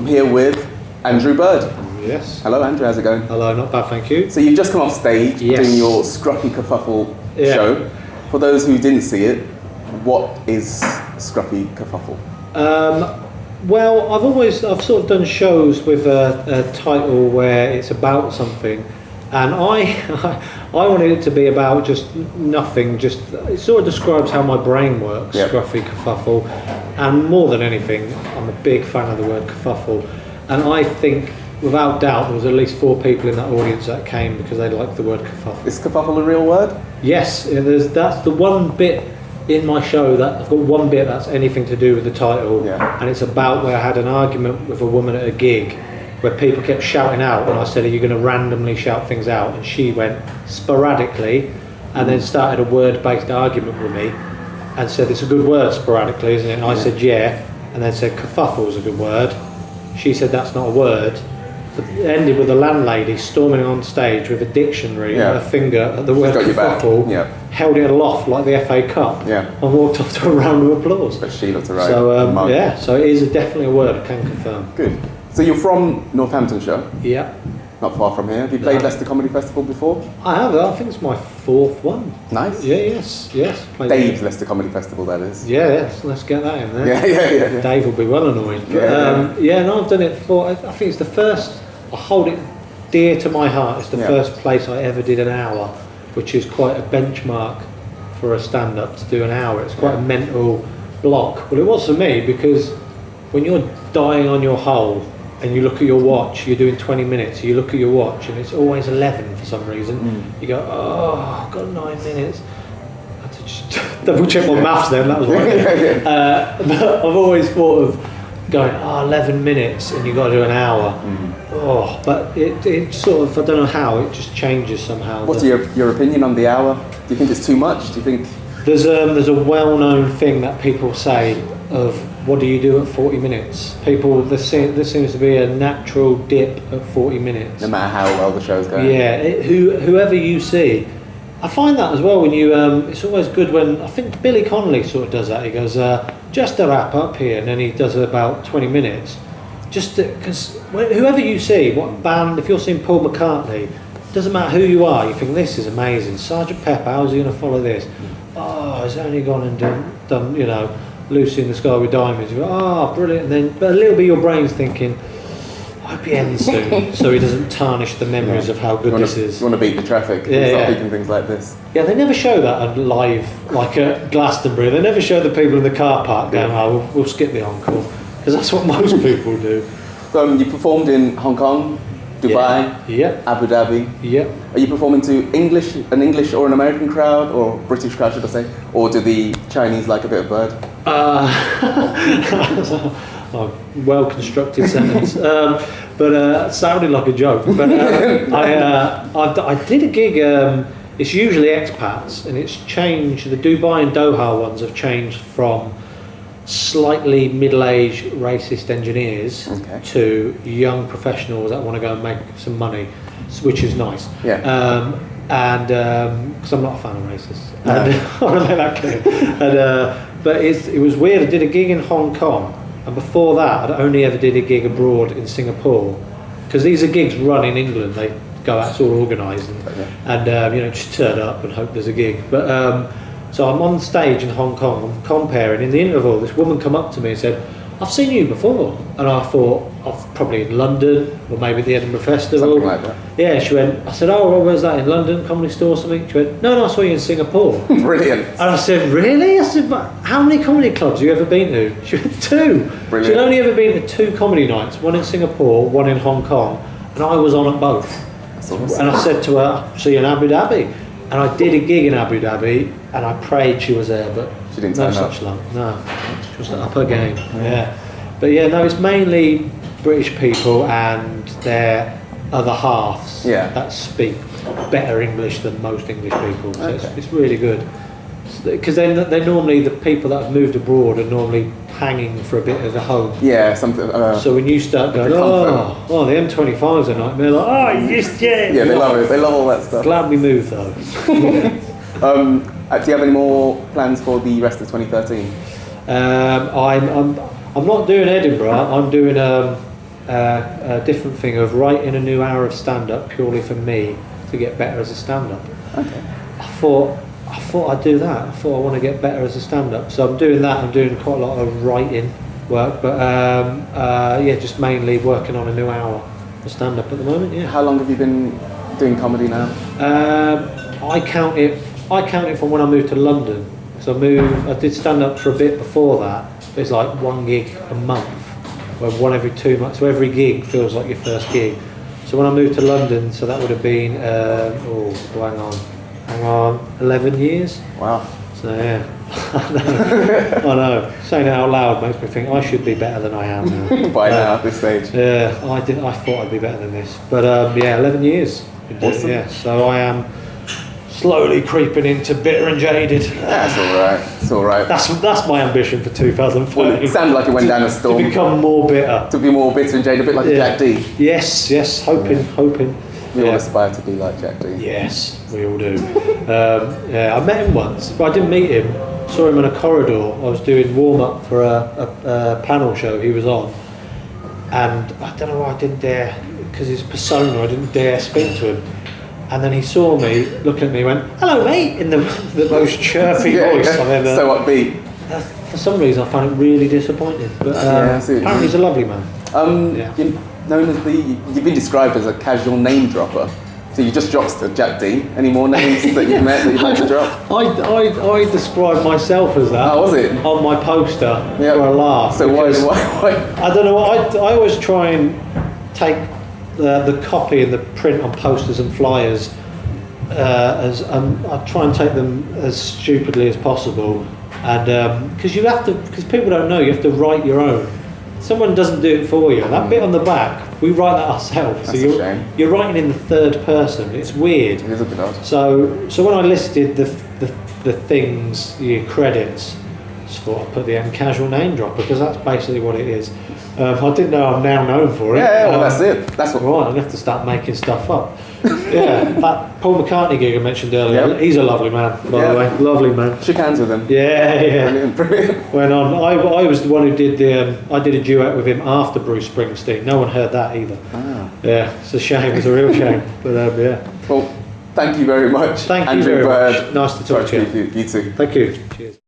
I'm here with Andrew Bird. Yes. Hello Andrew, how's it going? Hello, not bad, thank you. So you've just come off stage doing your Scruffy Kerfuffle show. For those who didn't see it, what is Scruffy Kerfuffle? Well, I've sort of done shows with a title where it's about something, and I wanted it to be about just nothing. Just it sort of describes how my brain works. Yep. Scruffy Kerfuffle, and more than anything, I'm a big fan of the word kerfuffle, and I think without doubt there was at least 4 people in that audience that came because they liked the word kerfuffle. Is kerfuffle a real word? Yes, that's the one bit in my show that I've got one bit that's anything to do with the title, and it's about where I had an argument with a woman at a gig where people kept shouting out, and I said, are you going to randomly shout things out? And she went sporadically, and then started a word-based argument with me and said, it's a good word, sporadically, isn't it? And I said, yeah, and then said kerfuffle is a good word. She said that's not a word. It ended with the landlady storming on stage with a dictionary and her finger at the word kerfuffle, held it aloft like the FA Cup, and walked off to a round of applause. But she looked alright. So so it is definitely a word, I can confirm. Good. So you're from Northamptonshire? Yeah. Not far from here. Have you played Leicester Comedy Festival before? I have. I think it's my 4th one. Nice. Yeah. Yes. Dave's Leicester Comedy Festival, that is. Yeah. Yes. Let's get that in there. Yeah. Dave will be well annoyed. But, no, I've done it for. I think it's the first. I hold it dear to my heart. It's the first place I ever did an hour, which is quite a benchmark for a stand-up to do an hour. It's quite a mental block. Well, it was for me because when you're dying on your hole and you look at your watch, you're doing 20 minutes. You look at your watch and it's always 11 for some reason. You go, oh, I've got 9 minutes. I had to just double check my maths then. That was right. But I've always thought of going 11 minutes and you've got to do an hour. But it sort of, I don't know how, it just changes somehow. What's your opinion on the hour? Do you think it's too much? Do you think there's a well-known thing that people say of what do you do at 40 minutes? There seems to be a natural dip at 40 minutes. No matter how well the show's going. Yeah, whoever you see. I find that as well when you, it's always good when, I think Billy Connolly sort of does that. He goes, just to wrap up here, and then he does about 20 minutes. Just because whoever you see, what band, if you're seeing Paul McCartney, doesn't matter who you are, you think this is amazing. Sergeant Pepper, how's he going to follow this? Oh, he's only gone and done Lucy in the Sky with Diamonds. You go, oh, brilliant. And then, but a little bit of your brain's thinking, I hope he ends soon, so he doesn't tarnish the memories of how good this is. You want to beat the traffic and start thinking things like this. Yeah, they never show that live, like at Glastonbury. They never show the people in the car park going, oh, we'll skip the encore, because that's what most people do. So you performed in Hong Kong, Dubai, Abu Dhabi. Are you performing to an English or an American crowd, or British crowd, should I say? Or do the Chinese like a bit of Bird? Well-constructed sentence, but it sounded like a joke. But I did a gig. It's usually expats, and it's changed. The Dubai and Doha ones have changed from slightly middle-aged racist engineers to young professionals that want to go and make some money, which is nice. And because I'm not a fan of racists, and I want to make that clear. But it was weird. I did a gig in Hong Kong. And before that, I'd only ever did a gig abroad in Singapore, because these are gigs run in England. They go out, it's all organised, and just turn up and hope there's a gig. But so I'm on stage in Hong Kong. I'm comparing. In the interval, this woman come up to me and said, "I've seen you before," and I thought, probably in London or maybe at the Edinburgh Festival. Something like that. Yeah, she went. I said, "Oh, well, where's that, in London, Comedy Store or something?" She went, "No, I saw you in Singapore." Brilliant. And I said, "Really?" I said, "But how many comedy clubs have you ever been to?" She went, 2. Brilliant. She'd only ever been to 2 comedy nights, one in Singapore, one in Hong Kong, and I was on at both. That's awesome. And I said to her, "See you in Abu Dhabi." And I did a gig in Abu Dhabi, and I prayed she was there, but she didn't no turn such up. luck. No, she was up her game. But no, it's mainly British people and their other halves that speak better English than most English people. So it's really good. Because they're normally, the people that have moved abroad are normally hanging for a bit of a home. Yeah, something. So when you start going, the M25's a nightmare, like, yeah, they love it. They love all that stuff. Glad we moved though. Do you have any more plans for the rest of 2013? I'm not doing Edinburgh. I'm doing a different thing of writing a new hour of stand-up purely for me to get better as a stand-up. Okay. I thought I'd do that. I thought I want to get better as a stand-up. So I'm doing that. I'm doing quite a lot of writing work, but just mainly working on a new hour of stand-up at the moment. Yeah. How long have you been doing comedy now? I count it from when I moved to London. So I did stand-up for a bit before that. It's like one gig a month, or one every 2 months. So every gig feels like your first gig. So when I moved to London, so that would have been hang on, 11 years. Wow. So yeah, I know. Saying it out loud makes me think I should be better than I am now. By now at this stage. Yeah, I thought I'd be better than this, but 11 years. Awesome. Yeah, so I am slowly creeping into bitter and jaded. That's all right. It's all right. That's my ambition for 2030. Well, it sounded like it went down a storm. To become more bitter. To be more bitter and jaded, a bit like Jack D. Yes, hoping. We all aspire to be like Jack D. Yes, we all do. I met him once, but I didn't meet him. Saw him in a corridor. I was doing warm-up for a panel show he was on. And I don't know why I didn't dare, because his persona, I didn't dare speak to him. And then he saw me, looking at me, went, "Hello, mate," in the most chirpy voice I've ever. So upbeat. For some reason, I found it really disappointing. But apparently, he's a lovely man. You've been described as a casual name dropper. So you just dropped to Jack D. Any more names that you've met that you'd like to drop? I described myself as that. Oh, was it? On my poster for a laugh. So why? I don't know. I always try and take the copy and the print on posters and flyers I try and take them as stupidly as possible, and because people don't know, you have to write your own. Someone doesn't do it for you. That bit on the back, we write that ourselves. That's so a shame. You're writing in the third person. It's weird. It is a bit odd. So when I listed the things, your credits, I just thought I'd put the end casual name drop, because that's basically what it is. I didn't know I'm now known for it. Yeah, well, that's it. That's what. Right, I'm gonna have to start making stuff up. Yeah, that Paul McCartney gig I mentioned earlier. Yep. He's a lovely man, by the way. Lovely man. Shook hands with him. Yeah. Brilliant. Went on. I was the one who did I did a duet with him after Bruce Springsteen. No one heard that either. Ah. Yeah, it's a shame. It's a real shame. But yeah. Well, thank you very much. Thank Andrew you very Bird. much. Nice to talk to you. You too. Thank you. Cheers.